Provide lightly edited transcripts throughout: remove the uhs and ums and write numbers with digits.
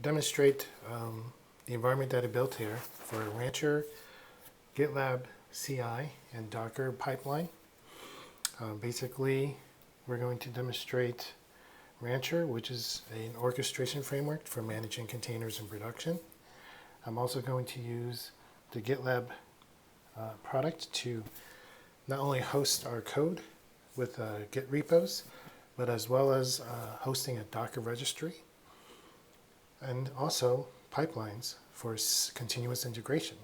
demonstrate the environment that I built here for Rancher-Gitlab CI and Docker pipeline. Basically, we're going to demonstrate Rancher, which is an orchestration framework for managing containers in production. I'm also going to use the GitLab product to not only host our code with Git repos, but as well as hosting a Docker registry, and also pipelines for continuous integration.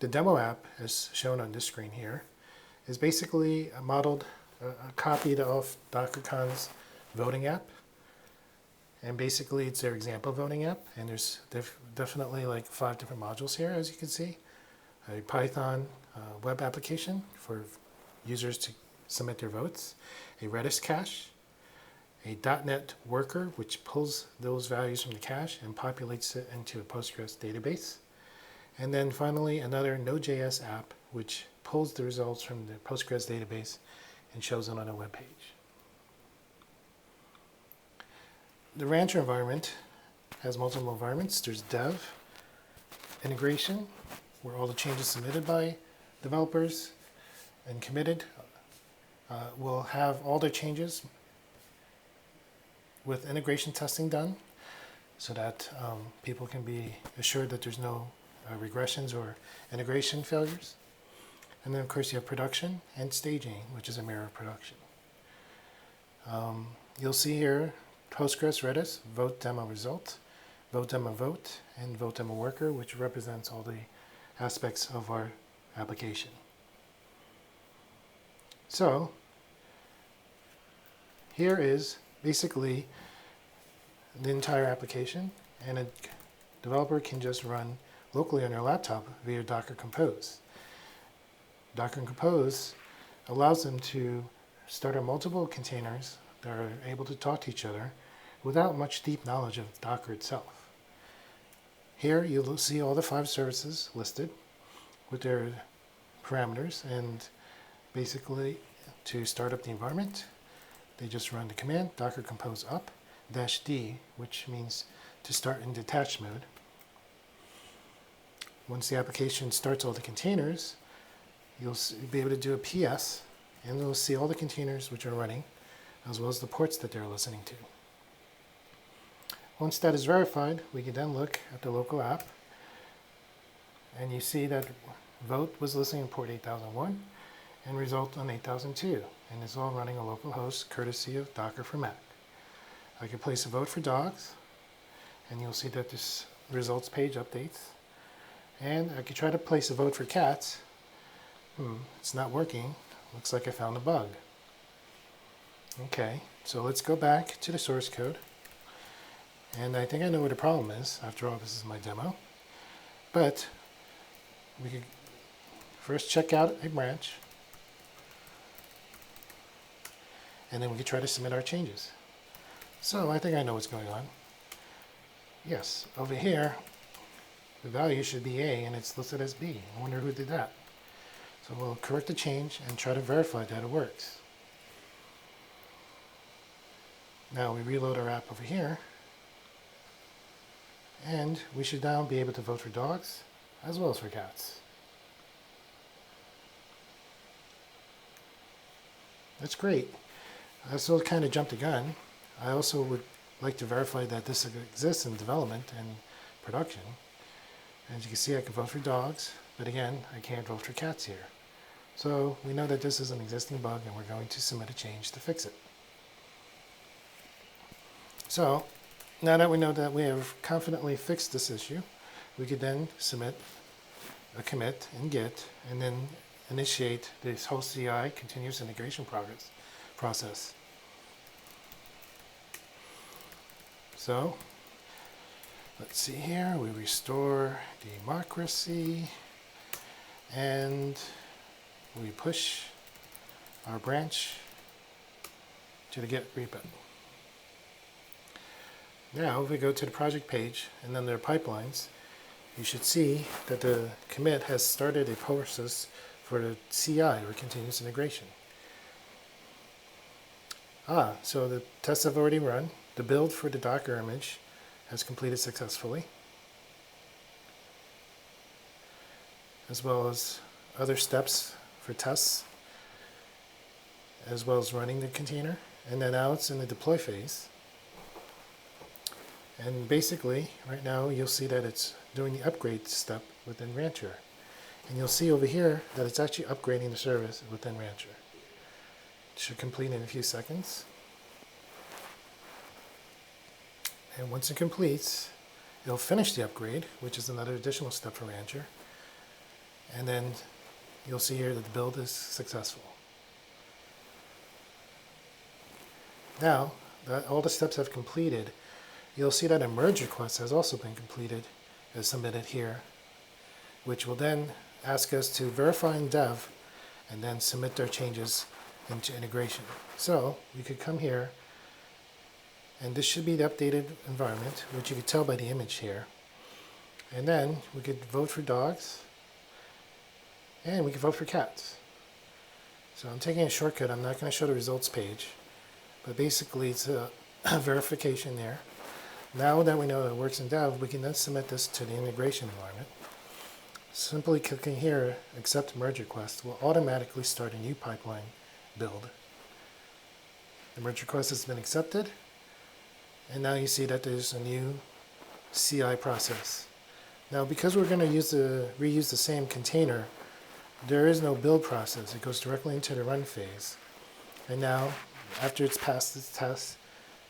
The demo app, as shown on this screen here, is basically copied off DockerCon's voting app. And basically it's their example voting app, and there's definitely like 5 different modules here, as you can see. A Python web application for users to submit their votes, a Redis cache, a .NET worker which pulls those values from the cache and populates it into a Postgres database, and then finally another Node.js app which pulls the results from the Postgres database and shows it on a web page. The Rancher environment has multiple environments. There's dev, integration, where all the changes submitted by developers and committed will have all their changes with integration testing done so that people can be assured that there's no regressions or integration failures. And then of course you have production and staging, which is a mirror of production. You'll see here Postgres, Redis, vote demo result, vote demo vote, and vote demo worker, which represents all the aspects of our application. So here is basically the entire application, and a developer can just run locally on their laptop via Docker Compose. Docker Compose allows them to start up multiple containers that are able to talk to each other without much deep knowledge of Docker itself. Here you'll see all the 5 services listed with their parameters, and basically to start up the environment they just run the command docker compose up -d, which means to start in detached mode. Once the application starts all the containers, you'll be able to do a PS, and you'll see all the containers which are running, as well as the ports that they're listening to. Once that is verified, we can then look at the local app, and you see that vote was listening on port 8001 and result on 8002, and it's all running a local host courtesy of Docker for Mac. I can place a vote for dogs, and you'll see that this results page updates. And I could try to place a vote for cats. It's not working. Looks like I found a bug. Okay, so let's go back to the source code. And I think I know what the problem is. After all, this is my demo. But we could first check out a branch, and then we could try to submit our changes. So I think I know what's going on. Yes, over here, the value should be A, and it's listed as B. I wonder who did that. So we'll correct the change and try to verify that it works. Now we reload our app over here, and we should now be able to vote for dogs as well as for cats. That's great. I still kind of jumped the gun. I also would like to verify that this exists in development and production. As you can see, I can vote for dogs, but again, I can't vote for cats here. So we know that this is an existing bug, and we're going to submit a change to fix it. So now that we know that we have confidently fixed this issue, we could then submit a commit in Git and then initiate this whole CI continuous integration process. So let's see here, we restore democracy, and we push our branch to the Git repo. Now if we go to the project page and then their pipelines, you should see that the commit has started a process for the CI, or continuous integration. So the tests have already run. The build for the Docker image has completed successfully, as well as other steps for tests, as well as running the container. And then now it's in the deploy phase. And basically, right now, you'll see that it's doing the upgrade step within Rancher. And you'll see over here that it's actually upgrading the service within Rancher. It should complete in a few seconds. And once it completes, it'll finish the upgrade, which is another additional step for Rancher. And then you'll see here that the build is successful. Now that all the steps have completed, you'll see that a merge request has also been completed as submitted here, which will then ask us to verify in dev and then submit their changes into integration. So we could come here, and this should be the updated environment, which you can tell by the image here. And then we could vote for dogs, and we could vote for cats. So I'm taking a shortcut. I'm not going to show the results page, but basically it's a verification there. Now that we know that it works in dev, we can then submit this to the integration environment. Simply clicking here, accept merge request, will automatically start a new pipeline build. The merge request has been accepted, and now you see that there's a new CI process. Now because we're going to reuse the same container, there is no build process. It goes directly into the run phase. And now, after it's passed its test,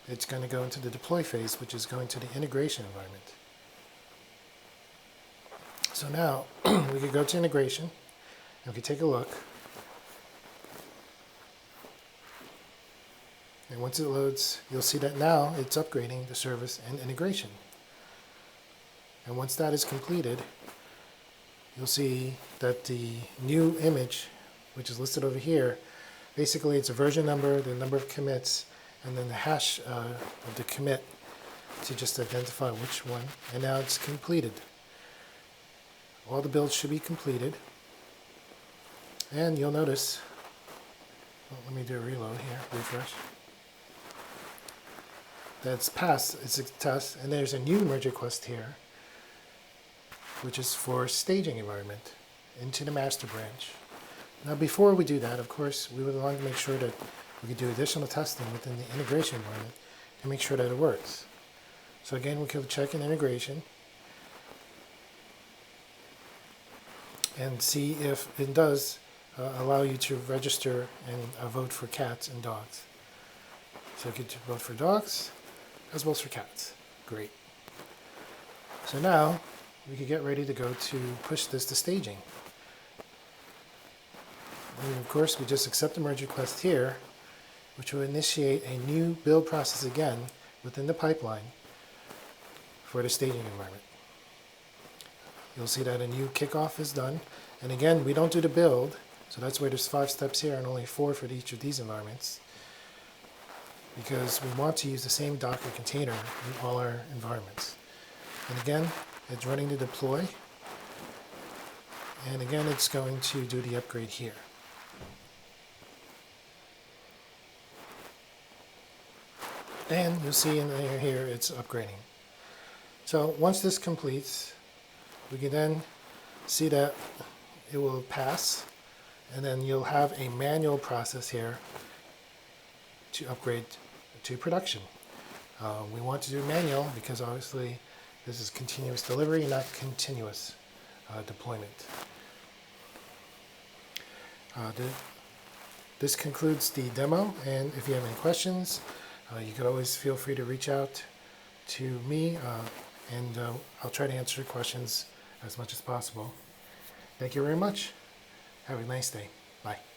it's going to go into the deploy phase, which is going to the integration environment. So now, we could go to integration, and we can take a look. And once it loads, you'll see that now it's upgrading the service and integration. And once that is completed, you'll see that the new image, which is listed over here, basically it's a version number, the number of commits, and then the hash of the commit to just identify which one. And now it's completed. All the builds should be completed. And you'll notice, well, let me do a reload here, refresh. That's passed its test, and there's a new merge request here, which is for staging environment into the master branch. Now before we do that, of course, we would want to make sure that we could do additional testing within the integration environment to make sure that it works. So again, we could check in integration and see if it does allow you to register and vote for cats and dogs. So you could vote for dogs as well as for cats. Great. So now we could get ready to go to push this to staging. And of course, we just accept the merge request here, which will initiate a new build process again within the pipeline for the staging environment. You'll see that a new kickoff is done. And again, we don't do the build, so that's why there's 5 steps here and only 4 for each of these environments, because we want to use the same Docker container in all our environments. And again, it's running the deploy. And again, it's going to do the upgrade here. And you'll see in here it's upgrading. So once this completes, we can then see that it will pass, and then you'll have a manual process here to upgrade to production. We want to do manual because obviously this is continuous delivery, not continuous deployment. This concludes the demo, and if you have any questions, you could always feel free to reach out to me, and I'll try to answer your questions as much as possible. Thank you very much. Have a nice day. Bye.